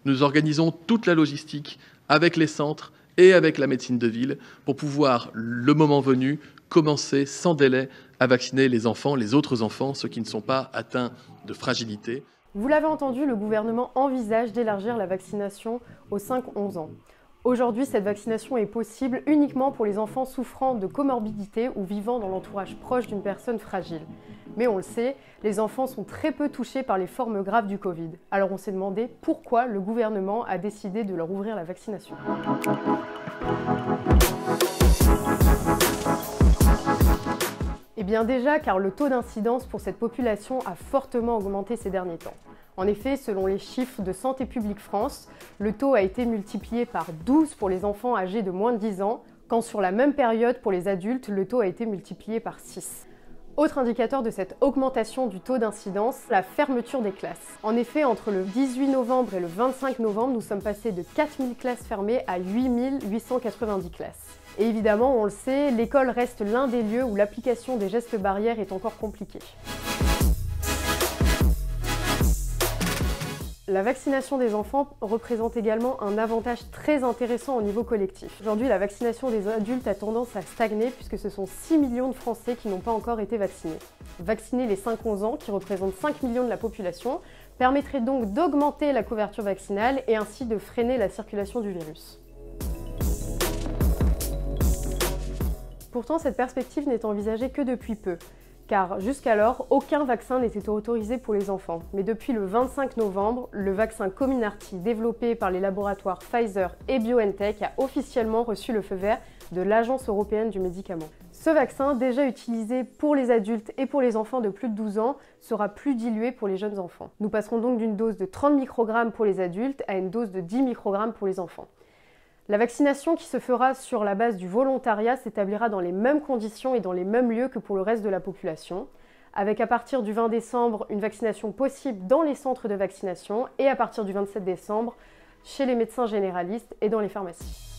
Nous organisons toute la logistique avec les centres et avec la médecine de ville pour pouvoir, le moment venu, commencer sans délai à vacciner les enfants, les autres enfants, ceux qui ne sont pas atteints de fragilité. Vous l'avez entendu, le gouvernement envisage d'élargir la vaccination aux 5-11 ans. Aujourd'hui, cette vaccination est possible uniquement pour les enfants souffrant de comorbidité ou vivant dans l'entourage proche d'une personne fragile. Mais on le sait, les enfants sont très peu touchés par les formes graves du Covid. Alors on s'est demandé pourquoi le gouvernement a décidé de leur ouvrir la vaccination. Eh bien déjà, car le taux d'incidence pour cette population a fortement augmenté ces derniers temps. En effet, selon les chiffres de Santé publique France, le taux a été multiplié par 12 pour les enfants âgés de moins de 10 ans, quand sur la même période pour les adultes, le taux a été multiplié par 6. Autre indicateur de cette augmentation du taux d'incidence, la fermeture des classes. En effet, entre le 18 novembre et le 25 novembre, nous sommes passés de 4000 classes fermées à 8890 classes. Et évidemment, on le sait, l'école reste l'un des lieux où l'application des gestes barrières est encore compliquée. La vaccination des enfants représente également un avantage très intéressant au niveau collectif. Aujourd'hui, la vaccination des adultes a tendance à stagner puisque ce sont 6 millions de Français qui n'ont pas encore été vaccinés. Vacciner les 5-11 ans, qui représentent 5 millions de la population, permettrait donc d'augmenter la couverture vaccinale et ainsi de freiner la circulation du virus. Pourtant, cette perspective n'est envisagée que depuis peu. Car jusqu'alors, aucun vaccin n'était autorisé pour les enfants. Mais depuis le 25 novembre, le vaccin Comirnaty, développé par les laboratoires Pfizer et BioNTech, a officiellement reçu le feu vert de l'Agence européenne du médicament. Ce vaccin, déjà utilisé pour les adultes et pour les enfants de plus de 12 ans, sera plus dilué pour les jeunes enfants. Nous passerons donc d'une dose de 30 microgrammes pour les adultes à une dose de 10 microgrammes pour les enfants. La vaccination qui se fera sur la base du volontariat s'établira dans les mêmes conditions et dans les mêmes lieux que pour le reste de la population, avec à partir du 20 décembre une vaccination possible dans les centres de vaccination et à partir du 27 décembre chez les médecins généralistes et dans les pharmacies.